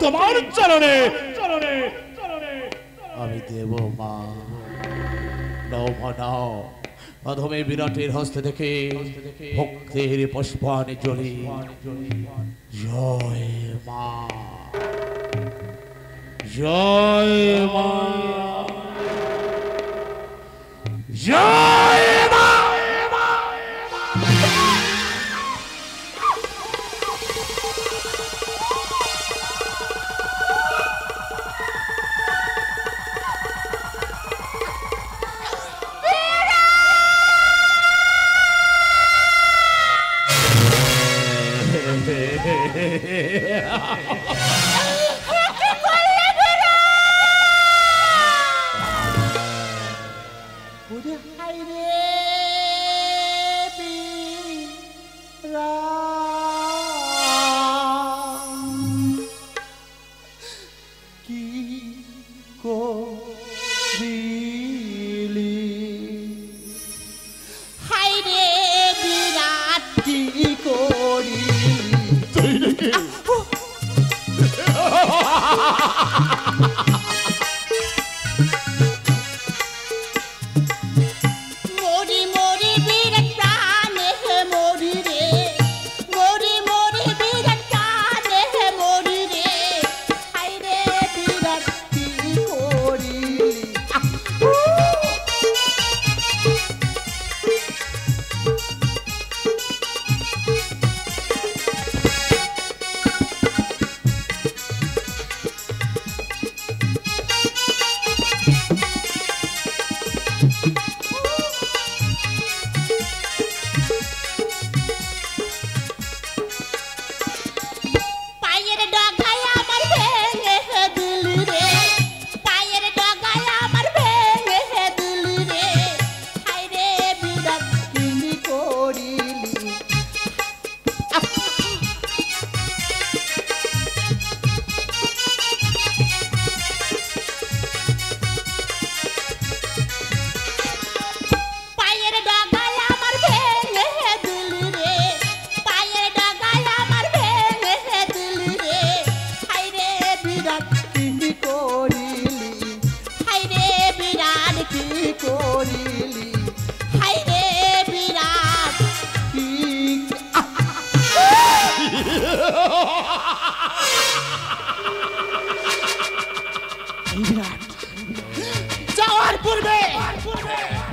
তোমার চরণে চরণে চরণে আমি দেব মা। নাও মা নাও, প্রথমে বিরাটের হস্তে থেকে ভক্তির পুষ্পাঞ্জলি। জয় মা, জয় মা, জয় মা।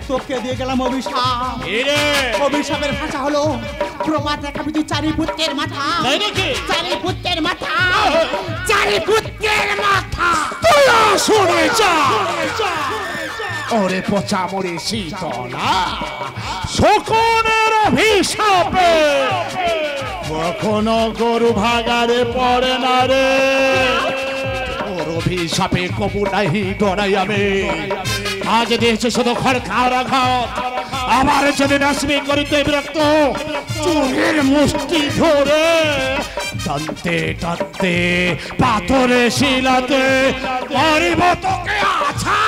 তোকে দিয়ে গেলাম অভিশাপ। অভিশাপের ভাষা হলো প্রমাদ দেখাবি তুই চারি পুত্রের মাথা। চারি পুত্রের মাথা, চারি পুত্রের মাথা। শুনে যা ওরে পচা মরে শীতলা, শকুনের অভিশাপে কখনো গরু ভাগারে পড়ে না রে। ওর অভিশাপে কবু নাহি ডরাই আমি। আজ দিয়েছে শুধু খড় খাওয়ার আঘাত, আবার যদি নাসবি করিতে বিরক্ত চুলের মুষ্টি ধরে টানতে টানতে পাথরে শিলাতে মারিব তোকে। আছা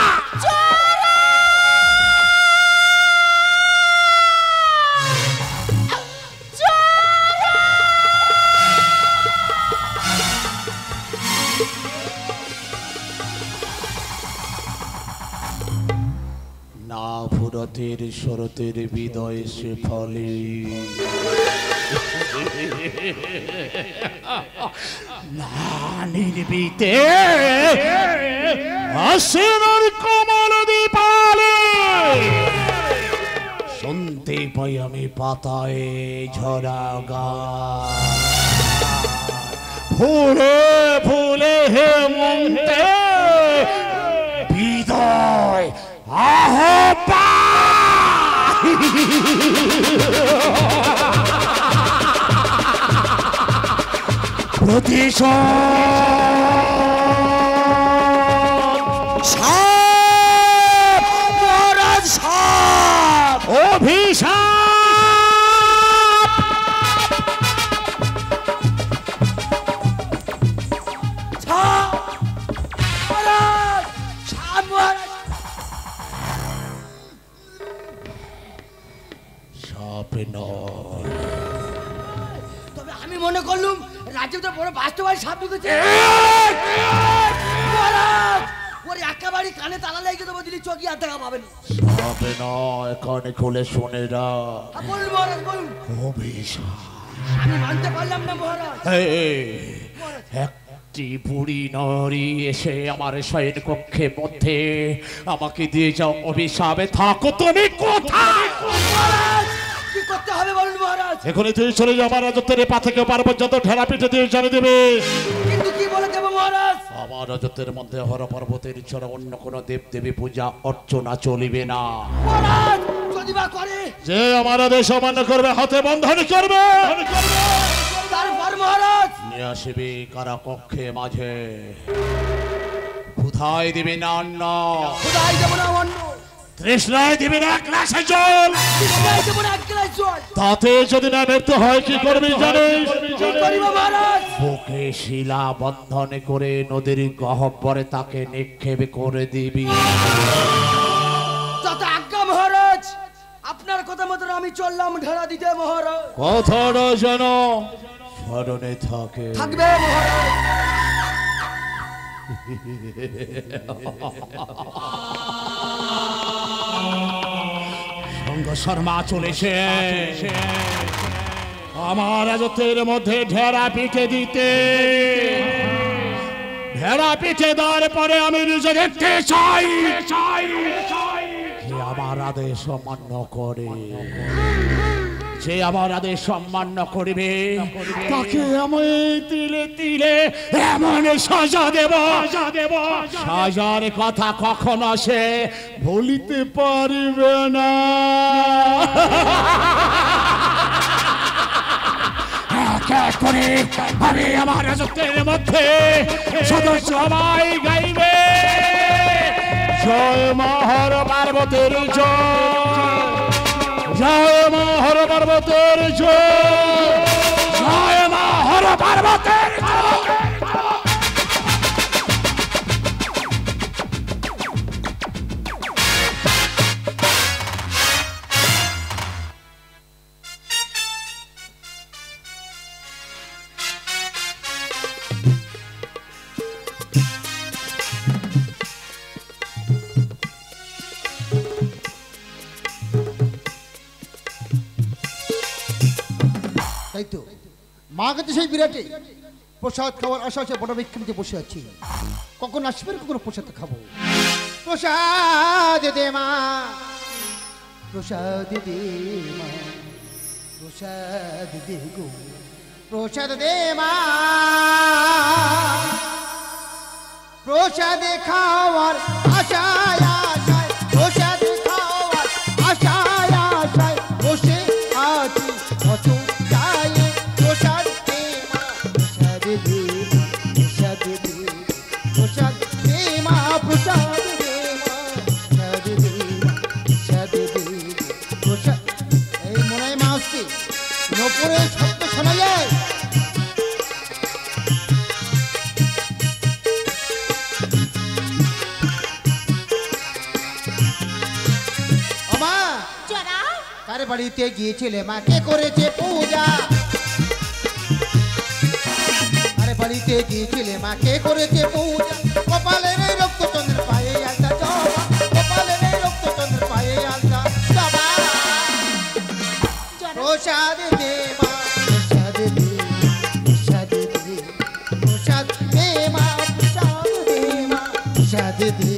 না ফুরতের শরতের বিদয় সে ফলে না নির্বিতে আসেনার কমল দীপালে। শুনতে পাই আমি পাতায় ঝরা গান, ফুলে ফুলে হেমন্তে বিদয় প্রতিশোধ অভিশাপ তবে আমি মনে করলুম রাজ্যে তো বড় বাস্তবায়ী সাপ ঢুকেছে। কানে তালা লেগে দেবো দিলি চোখই আর দেখা পাবেন হবে না কানে খুলে শুনে না বলুন মহারাজ বলুন অভিশাপ আমি মানতে পারলাম না মহারাজ একটি বুড়ি নারী এসে আমার শয়ন কক্ষে মধ্যে আমাকে দিয়ে যাও অভিশাপে থাকো তুমি কোথায় কি করতে হবে বলুন মহারাজ এখনই তুই চলে যাও আমার রাজত্বের পা থেকে পার পর্যন্ত ঢেলা পিঠে দিয়ে জানিয়ে দেবে কিন্তু কি বলে দেবো মহারাজ আমার রাজত্বের মধ্যে হর পর্বতের ছাড়া অন্য কোনো দেব দেবী পূজা অর্চনা চলিবে না মহারাজ যদি বা করে যে আমার আদেশ অমান্য করবে হাতে বন্ধন করবে তারপর মহারাজ নিয়ে আসবে কারা কক্ষে মাঝে কোথায় দিবে না অন্ন কোথায় দেবো না অন্য তৃষ্ণায় দিবে না এক গ্লাসে জল কোথায় দেবো না এক গ্লাস জল তাতে যদি না মৃত্যু হয় কি করবি জানিস কি করিব মহারাজ বুকে শিলা বন্ধন করে নদীর গহ্বরে তাকে নিক্ষেপ করে দিবি যত আজ্ঞা মহারাজ আপনার কথা মতো আমি চললাম ঢেলা দিতে মহারাজ কথাটা যেন স্মরণে থাকে থাকবে মহারাজ সঙ্গ শর্মা চলেছে আমার রাজত্বের মধ্যে ঢেরা পিঠে দিতে ঢেরা পিঠে দেওয়ার পরে আমি নিজে দেখতে চাই যে আমার আদেশ অমান্য করে যে আমার আদেশ সম্মান করিবে তাকে আমি তিলে তিলে এমন সাজা দেব সাজার কথা কখনো সে ভুলিতে পারবে না করে আমি আমার রাজত্বের মধ্যে শুধু সবাই গাইবে জয় মহর পার্বতীর জয় মহর পার্বতীর জয় মহর পার্বতীর মা কাছে সেই বিরাটে প্রসাদ খাওয়ার আশা আছে বড় বিক্ষিপ্তে বসে আছি কখন আসবে কখনো প্রসাদ খাবো প্রসাদ দে মা প্রসাদ দে মা প্রসাদ দে গো প্রসাদ দে মা প্রসাদ খাওয়ার আশায় আশায় প্রসাদ খাওয়ার আশায় আশায় বসে আছি কত নপুরে শব্দ শোনা যায় কার বাড়িতে গিয়েছিলে মা কে করেছে পূজা আরে বাড়িতে গিয়েছিলে মা কে করেছে পূজা কপালে নেই রক্তচন্দ্র পায়ে আলতা জবা কপালে নেই রক্তচন্দ্র পায়ে আলতা জবা প্রসাদ দে মা প্রসাদ দে প্রসাদ দে প্রসাদ দে মা প্রসাদ দে মা প্রসাদ দে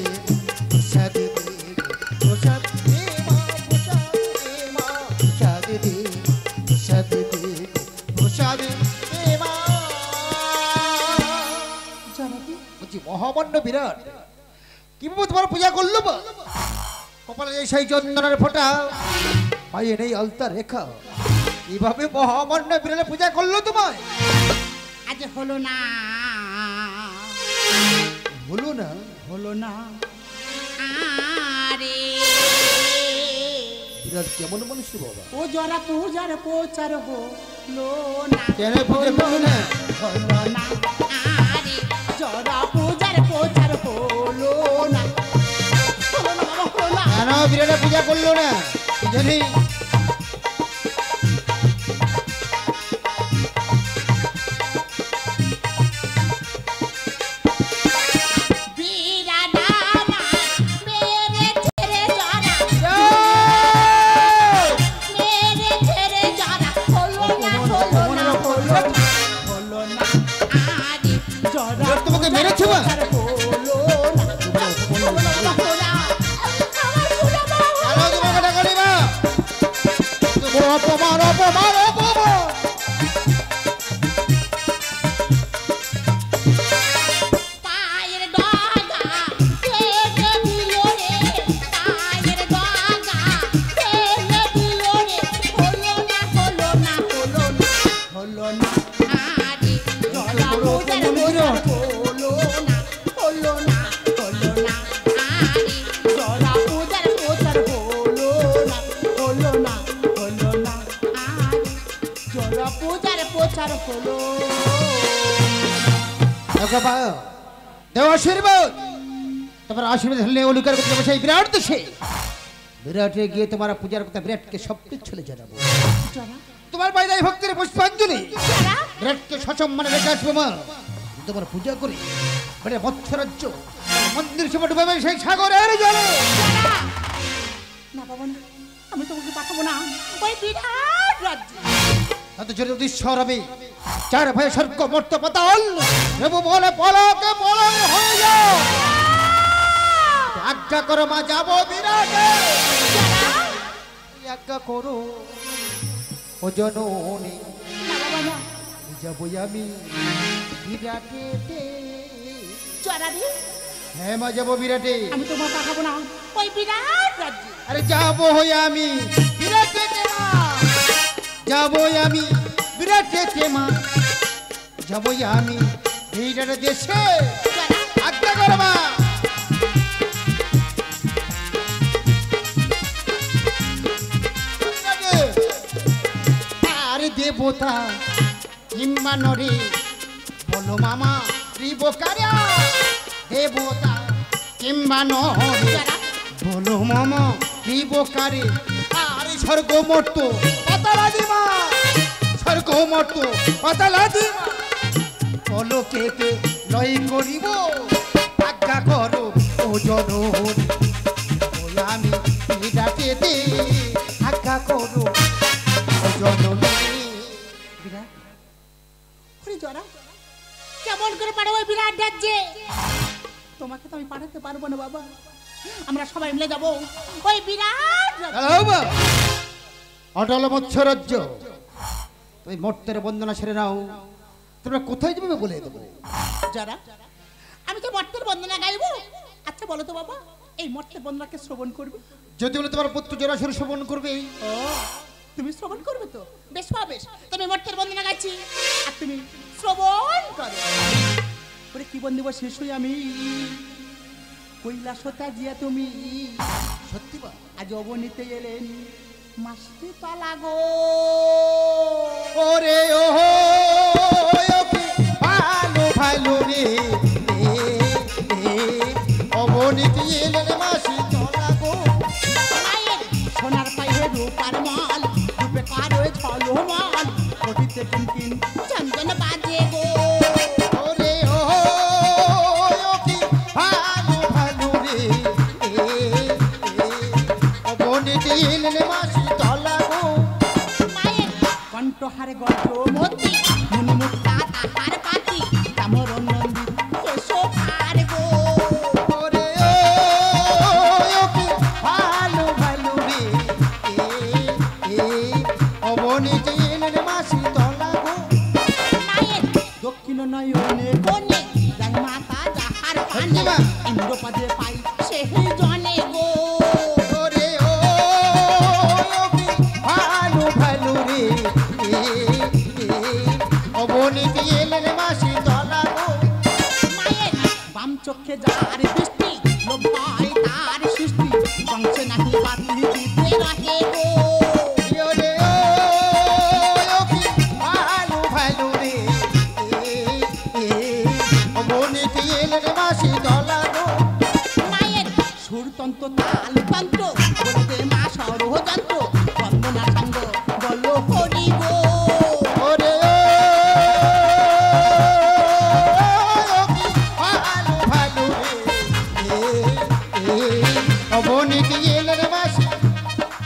প্রসাদ দে প্রসাদ দে মা প্রসাদ দে প্রসাদ দে প্রসাদ দে মা জানাবি বলছি মহামান্য বিরাট কিভাবে তোমার পূজা করলো বা কপালে সেই চন্দনের ফোঁটা পায়ে নেই আলতা রেখা কিভাবে মহামান্য বিরাট পূজা করলো তোমায় আজ হলো না হলো না হলো না আরে বিরাট কেমন মানুষ রে বাবা ও জরা পূজার প্রচার হলো না কেন পূজা করলো না হলো না আরে জরা পূজার প্রচার হলো না হলো না বাবা, হলো না। কেন বিরাট পূজা করলো না জানি বিরাট আমার বেরোচ্ছে মা তোমাকে ডাকা নেই মা অপমান অপমান অপমান দেওয়া আশীর্বাদ তোমার আশীর্বাদ হলে অলুকার করতে বসে বিরাট দেশে বিরাটে গিয়ে তোমার পূজার কথা বিরাটকে সব কিছু চলে জানাবো তোমার বাইরে ভক্তের পুষ্পাঞ্জলি বিরাটকে সসম্মানে রেখে আসবো মা তোমার পূজা করে মানে মৎস্যরাজ্য মন্দির সে ডুবাবে সেই সাগরের জলে না বাবা না আমি তোমাকে পাঠাবো না ওই বিরাট রাজ্য এত জোরে উদ্দেশ্যর হবে চার ভাই স্বর্গ মর্ত পাতাল দেব বলে পলকে পলক হয়ে যাও আজ্ঞা করো মা যাবো বিরাটে আজ্ঞা করো ও জননী যাবো আমি বিরাটে হ্যাঁ মা যাবো বিরাটে আমি তোমার পাঠাবো না ওই বিরাট রাজ্য আরে যাবো আমি বিরাটে মা যাবো আমি বিরাটে মা যাবো আমি বিরাট দেশে আজ্ঞা করো মা আরে দেবতা কিংবা নরে বলো মামা ত্রিবকারা দেবতা কিংবা নরে বলো মামা ত্রিবকারে আরে স্বর্গ মর্ত পাতালাদি মা স্বর্গ মর্ত পাতালাদি মা বলো কে লয় করিব আজ্ঞা করো ও জননী ওই আমি বিরাটেতে আজ্ঞা করো ও জননী বিরাট ওরে জরা কেমন করে পারো ওই বিরাট রাজ্যে তোমাকে তো আমি পাঠাতে পারবো না বাবা আমরা সবাই মিলে যাবো ওই বিরাট অটল মৎস্যরাজ্য তুমি মর্তের বন্দনা সেরে নাও তোমরা কোথায় যাবে বলে দেবো যারা আমি তো মর্তের বন্দনা গাইবো আচ্ছা বলো তো বাবা এই মর্তের বন্দনাকে শ্রবণ করবে যদি বলে তোমার পুত্র জরাসুর শ্রবণ করবে ও তুমি শ্রবণ করবে তো বেশ বেশ তুমি মর্তের বন্দনা গাইছি আর তুমি শ্রবণ করো ওরে কি বন্দিব শেষ হই আমি কৈলাসতা জিয়া তুমি সত্যি বা আজ অবনীতে এলেন মাসি পালা গো ওরে ও ভালো ভালো রে অবনীতি এলেন মাসি চলা গো সোনার পায়ে রূপার মাল রূপে কার ওই ছলো মাল ঘটিতে কিনকিন চন্দন বাজে গো ওরে ও ভালো ভালো রে অবনীতি এলেন মাসি চলা গো কণ্ঠহারে গল্প মতি মুনি মুক্তা তাহার পাতি কামর নন্দী এসো ভার গো ওরে ও ভালো ভালো রে অবনীতি এলেন মাসি চলা গো মায়ের দক্ষিণ নয়নে কোণে যাই মাতা যাহার পানে ইন্দ্রপদে পাই সেই জনে গো ওরে ও ভালো ভালো রে অবনীতি এলেন মাসি চলা গো মায়ের বাম চোখে যার দৃষ্টি লোভ হয় তার সৃষ্টি বংশে নাহি বাতি দিতে রাখে গো ওরে ও ভালো ভালো রে অবনীতি এলেন মাসি চলা গো মায়ের সুরতন্ত্র তাল তন্ত্র বলতে মা সরহযন্ত্র বন্দনা সঙ্গ বলো হরি গো ওরে ভালো ভালো রে অবনীতি এলেন মাসি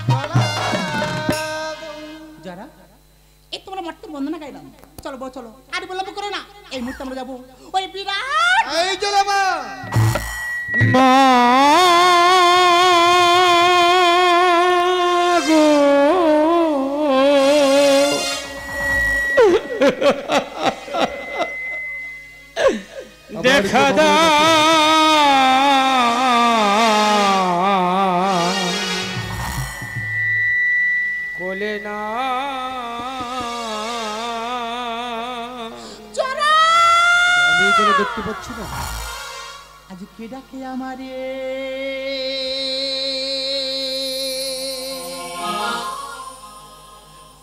চলা গো যারা এই তোমরা মর্তের বন্দনা গাইলাম চলো বউ চলো আর বলবো করো না এই মুহূর্তে আমরা যাবো ওই বিরাট এই চলো মা মা গো দেখা দা কোলে না আমি তো দেখতে পাচ্ছি না আজ কে ডাকে আমারে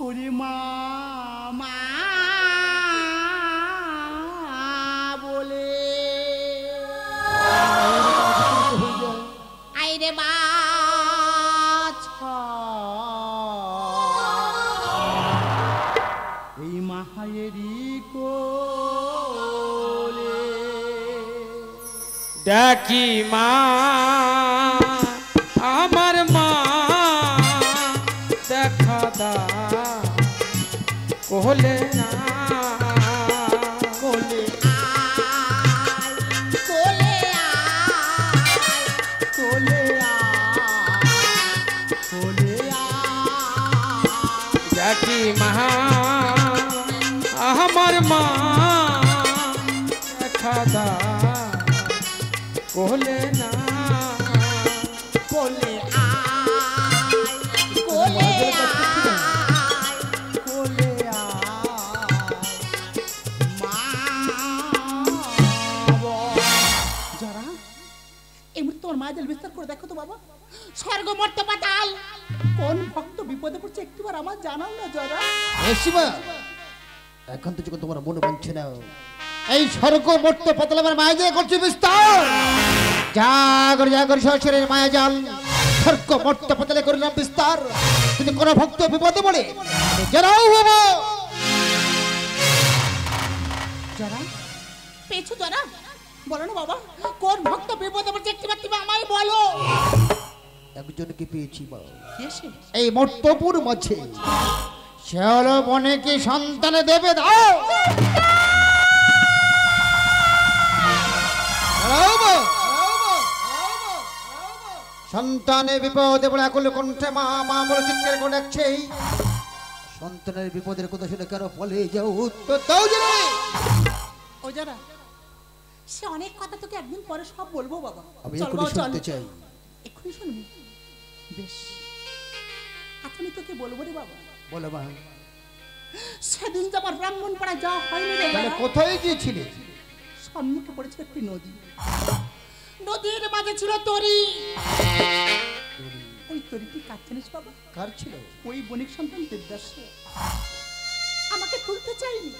ওরে মা মা বলে আইরে বাছা এই মাহায়েরি কোলে ডাকি মা আমার মা দেখা দা কোলে না কোলে আয় কোলে আয় কোলে আয় কোলে আয় ডাকি মা আমার মা দেখা দা কোলে না কোলে আয় কোলে আয় কোলে আয় মা যারা এই মুহূর্তে তোমার মায়ের বিস্তার করে দেখো তো বাবা স্বর্গ মর্তে পাতাল কোন ভক্ত বিপদে পড়ছে একটিবার আমার জানাও না যারা শিবা এখন তো যখন তোমার মনে মানছে না এই স্বর্গ মর্ত পাতলামের মায়া দিয়ে করছে বিস্তার যা করে সরাসরি মায়া জাল স্বর্গ মর্ত পাতলে করলাম বিস্তার কিন্তু কোন ভক্ত বিপদে পড়ে জানাও বাবা যারা পেয়েছো যারা বলো না বাবা কোন ভক্ত বিপদে পড়ছে একটিবার তুমি আমায় বলো একজনকে পেয়েছি মা কে সে এই মর্তপুর মাঝে সে হলো মনে কি সন্তানে দেবে দাও সন্তানের বিপদে বলে আকুল কণ্ঠে মা মা বলে চিৎকার করে ডাকছে সন্তানের বিপদের কথা শুনে কেন বলে যাও উত্তর দাও জানি ও যারা সে অনেক কথা তোকে একদিন পরে সব বলবো বাবা আমি চল এখনই বাবা, চল। শুনতে চাই এক্ষুনি শুনবি বেশ আচ্ছা আমি তোকে বলবো রে বাবা বলো মা সেদিন যে আমার ব্রাহ্মণ পাড়া যাওয়া হয়নি রে তাহলে বাবা। কোথায় গিয়েছিলে সম্মুখে পড়েছিল একটি নদী নদীর মাঝে ছিল তরি ওই তরিটি কাজ জানিস বাবা কার ছিল ওই বণিক সন্তান দেবদাস আমাকে খুলতে চাইনি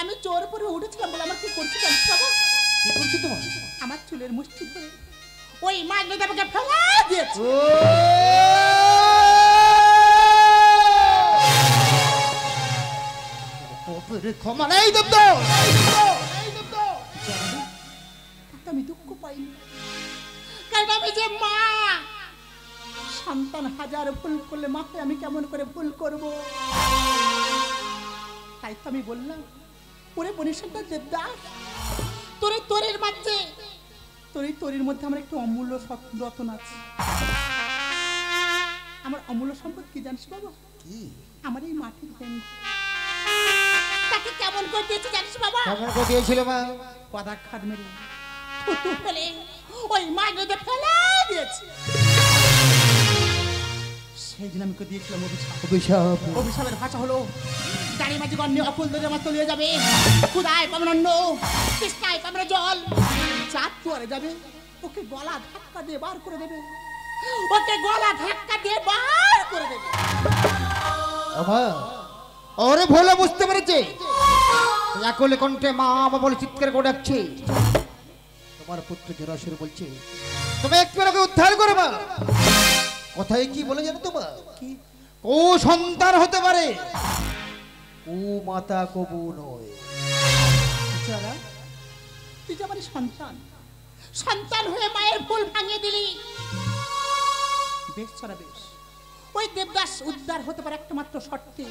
আমি জোর করে উঠেছিলাম বলে আমার কি করছি জানিস বাবা কি করছি তোমার আমার চুলের মুষ্টি ধরে ওই মাছ নদী আমাকে ফেলা দিয়েছে ক্ষমা নেই দেব তাতে আমি দুঃখ পাইনি কারণ আমি যে মা সন্তান হাজার ভুল করলে মাকে আমি কেমন করে ভুল করব তাই তো আমি বললাম ওরে বনির সন্তান দেবদাস তোরে তোরের মাঝে তোরির মধ্যে আমার একটু অমূল্য রতন আছে আমার অমূল্য সম্পদ কি জানিস বাবা কি আমার এই মাটির ব্যাংক তাকে কেমন করে দিয়েছে জানিস বাবা কেমন করে দিয়েছিল মা পাতা খাট মেরে থুতু ফেলে ওই মাছ নদীতে ফেলে দিয়েছে সেই দিন আমি ওকে দিয়েছিলাম অভিশাপ অভিশাপের ভাষা হলো গাড়ি মাঝি গণ্যে অকুল ধরে আমার তলিয়ে যাবে ক্ষুধায় পাবেন অন্ন তৃষ্ণায় পাবেন জল চাঁদ তুয়ারে যাবে ওকে গলা ধাক্কা দিয়ে বার করে দেবে ওকে গলা ধাক্কা দিয়ে বার করে দেবে আমা ওরে ভোলা বুঝতে পেরেছে একলে কণ্ঠে মা মা বলে চিৎকার করে ডাকছে তোমার পুত্র জরাসুর বলছে তুমি একটু ওকে উদ্ধার করো মা কোথায় কি বলে জানো তোমা কি ও সন্তান হতে পারে ও মাতা কবু নয় যারা তুই যে আমার সন্তান সন্তান হয়ে মায়ের ভুল ভাঙিয়ে দিলি বেশ ছাড়া বেশ ওই দেবদাস উদ্ধার হতে পারে একটা মাত্র শর্তে